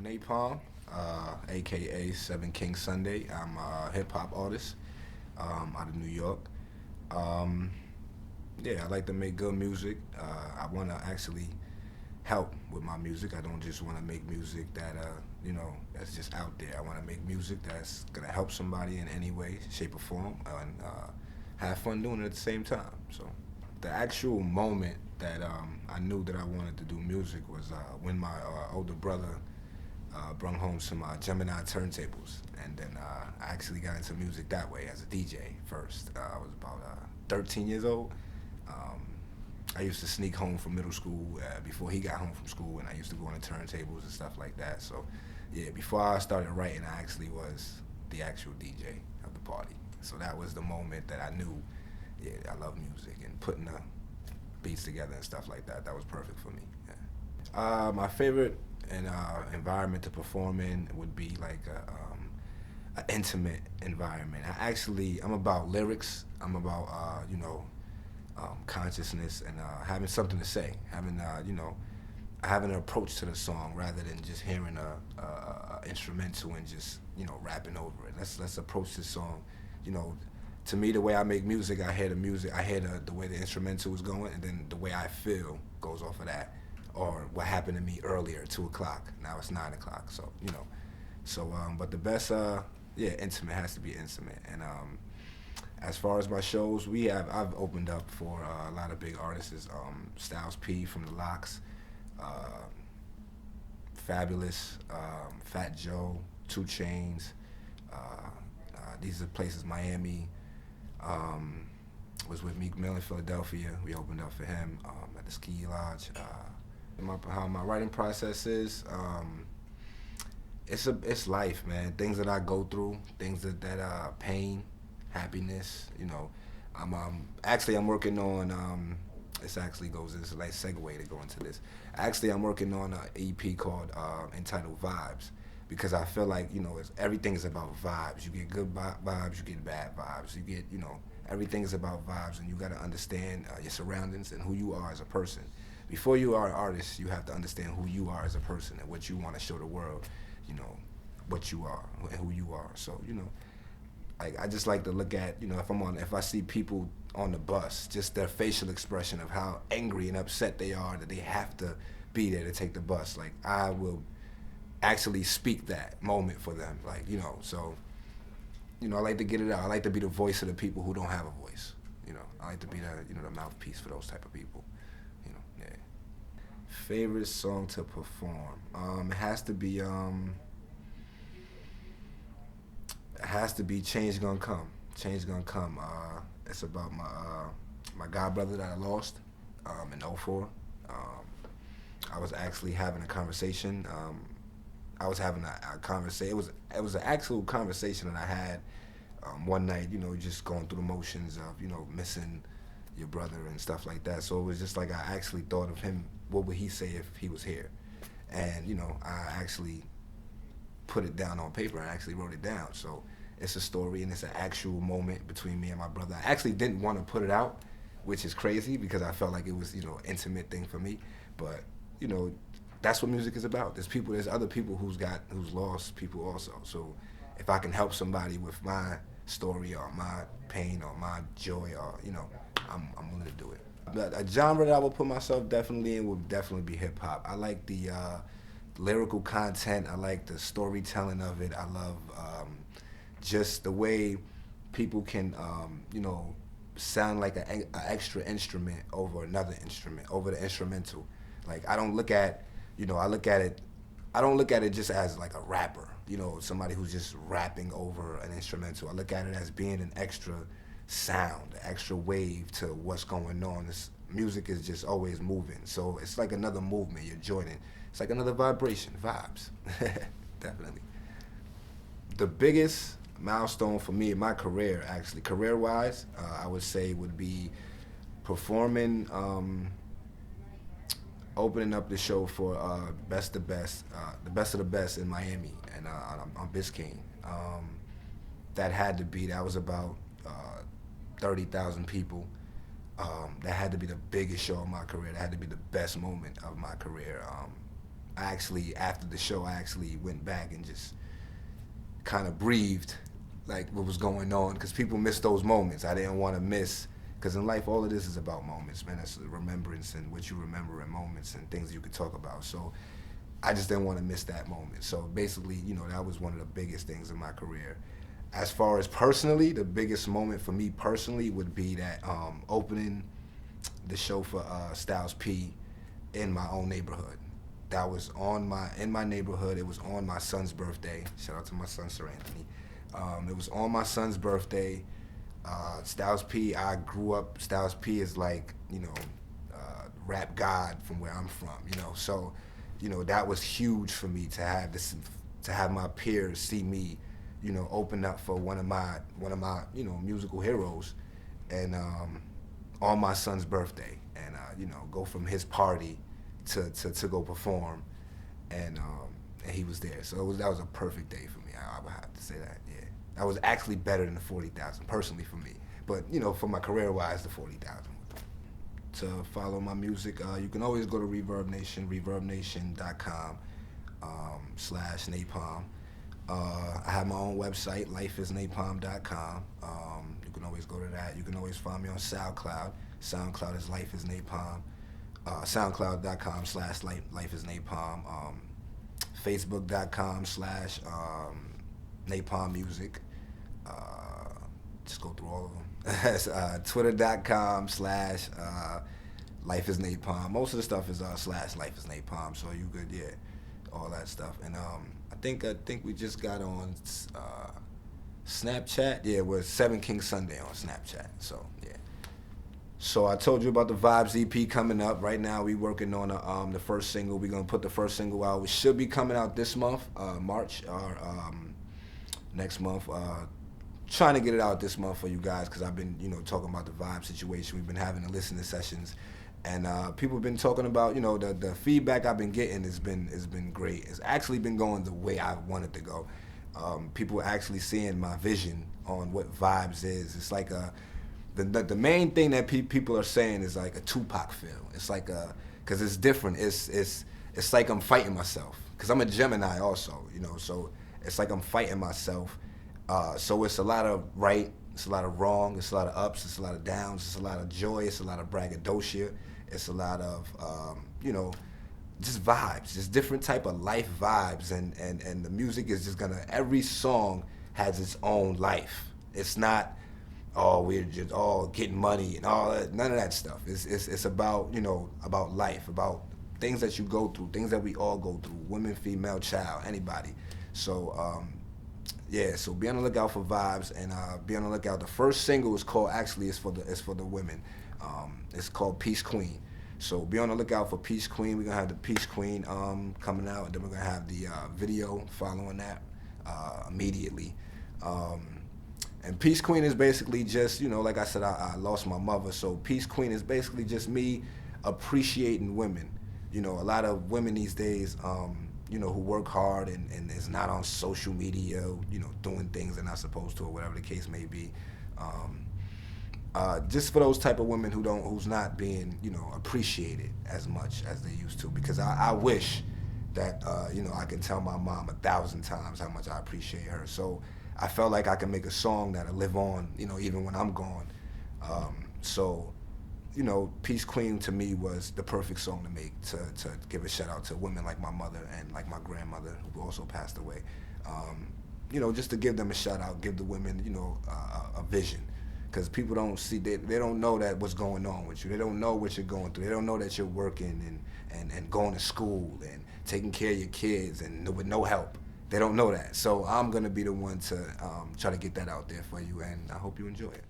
Napom, aka Seven King Sunday. I'm a hip hop artist out of New York. Um, yeah, I like to make good music. I want to actually help with my music. I don't just want to make music that that's just out there. I want to make music that's gonna help somebody in any way, shape, or form, and have fun doing it at the same time. So, the actual moment that I knew that I wanted to do music was when my older brother brung home some Gemini turntables, and then I actually got into music that way as a DJ first. I was about 13 years old. Um, I used to sneak home from middle school before he got home from school, and I used to go on the turntables and stuff like that. So, yeah, before I started writing, I actually was the actual DJ of the party. So that was the moment that I knew, yeah, I love music and putting the beats together and stuff like that. That was perfect for me. Yeah. My favorite environment to perform in would be like a intimate environment. I'm about lyrics. I'm about consciousness and having something to say, having an approach to the song rather than just hearing a instrumental and just rapping over it. Let's approach this song, you know. To me, the way I make music, I hear the music, I hear the way the instrumental is going, and then the way I feel goes off of that, or what happened to me earlier, 2 o'clock. Now it's 9 o'clock. So but the best, intimate has to be intimate. And as far as my shows, I've opened up for a lot of big artists, Styles P from the Locks, uh, Fabolous, Fat Joe, Two Chains. These are places, Miami. Was with Meek in Philadelphia. We opened up for him at the Ski Lodge. How my writing process is, it's life, man. Things that I go through, things that pain, happiness. I'm working on. This actually goes. This is a nice segue to go into this. Actually, I'm working on an EP called entitled Vibes, because I feel like everything is about vibes. You get good vibes, you get bad vibes. You get everything is about vibes, and you got to understand your surroundings and who you are as a person. Before you are an artist, you have to understand who you are as a person and what you want to show the world. What you are and who you are. So I just like to look at if I see people on the bus, just their facial expression of how angry and upset they are that they have to be there to take the bus. Like, I will actually speak that moment for them. I like to get it out. I like to be the voice of the people who don't have a voice. I like to be the mouthpiece for those type of people. Yeah. Favorite song to perform? It has to be Change Gonna Come. Change Gonna Come. It's about my god brother that I lost in '04. I was actually having a conversation. I was having a conversation. It was an actual conversation that I had one night. Just going through the motions of missing your brother and stuff like that. So it was just like I actually thought of him. What would he say if he was here? And I actually put it down on paper and actually wrote it down. So it's a story and it's an actual moment between me and my brother. I actually didn't want to put it out, which is crazy because I felt like it was an intimate thing for me. But that's what music is about. There's other people who's lost people also. So if I can help somebody with my story or my pain or my joy, or I'm willing to do it. But a genre that I would put myself definitely in would definitely be hip hop. I like the lyrical content. I like the storytelling of it. I love just the way people can sound like an extra instrument over another instrument, over the instrumental. Like, I don't look at it just as like a rapper, somebody who's just rapping over an instrumental. I look at it as being an extra sound, an extra wave to what's going on. This music is just always moving. So it's like another movement you're joining. It's like another vibration, vibes. Definitely. The biggest milestone for me in my career, actually, career-wise, I would say would be performing, opening up the show for Best of the Best of the Best in Miami and on Biscayne. That was about 30,000 people. That had to be the biggest show of my career. That had to be the best moment of my career. after the show, I actually went back and just kind of breathed, like what was going on, because people miss those moments. I didn't want to miss, because in life, all of this is about moments, man. It's remembrance and what you remember in moments and things you could talk about. So I just didn't want to miss that moment. So basically, that was one of the biggest things in my career. As far as personally, the biggest moment for me personally would be that opening the show for Styles P in my own neighborhood. That was in my neighborhood. It was on my son's birthday. Shout out to my son, Sir Anthony. It was on my son's birthday. Styles P, I grew up, Styles P is like, rap god from where I'm from, So, that was huge for me to have my peers see me, open up for one of my, musical heroes, and on my son's birthday, and go from his party to go perform, and he was there. So that was a perfect day for me. I would have to say that. Yeah, that was actually better than the 40,000 personally for me. But for my career-wise, the 40,000. To follow my music, you can always go to Reverb Nation, reverbnation.com /Napom. I have my own website, lifeisnapom.com. You can always go to that. You can always find me on SoundCloud. SoundCloud is Life is Napom. SoundCloud.com /lifeisnapom. Facebook.com /Napom Music. Just go through all of them. Twitter.com /LifeIsNapom. Most of the stuff is /LifeIsNapom, so you could, all that stuff. And I think we just got on Snapchat. Yeah, we're 7 King Sunday on Snapchat. So yeah. So I told you about the Vibes EP coming up. Right now we working on the first single. We're gonna put the first single out. It should be coming out this month, March, or next month. Trying to get it out this month for you guys, because I've been, talking about the vibe situation. We've been having the listening sessions, and people have been talking about, the feedback I've been getting has been great. It's actually been going the way I wanted to go. People are actually seeing my vision on what vibes is. It's like the main thing that people are saying is like a Tupac feel. It's like because it's different. It's like I'm fighting myself, because I'm a Gemini also, so it's like I'm fighting myself. So it's a lot of right, it's a lot of wrong, it's a lot of ups, it's a lot of downs, it's a lot of joy, it's a lot of braggadocio, it's a lot of, just vibes, just different type of life vibes, and the music is just every song has its own life. It's not, we're just all getting money and all that, none of that stuff. It's about, about life, about things that you go through, things that we all go through, women, female, child, anybody. So, so be on the lookout for vibes, and be on the lookout. The first single is called, it's for the women. It's called Peace Queen. So be on the lookout for Peace Queen. We're gonna have the Peace Queen coming out, and then we're gonna have the video following that immediately. And Peace Queen is basically just, like I said, I lost my mother, so Peace Queen is basically just me appreciating women. A lot of women these days, who work hard and is not on social media, doing things they're not supposed to, or whatever the case may be. Just for those type of women who's not being, appreciated as much as they used to. Because I wish that, I can tell my mom 1,000 times how much I appreciate her. So I felt like I could make a song that'll live on, even when I'm gone. So Peace Queen to me was the perfect song to make, to give a shout out to women like my mother and like my grandmother, who also passed away. Just to give them a shout out, give the women, a vision. Because people don't see, they don't know that what's going on with you. They don't know what you're going through. They don't know that you're working and going to school and taking care of your kids and with no help. They don't know that. So I'm going to be the one to try to get that out there for you, and I hope you enjoy it.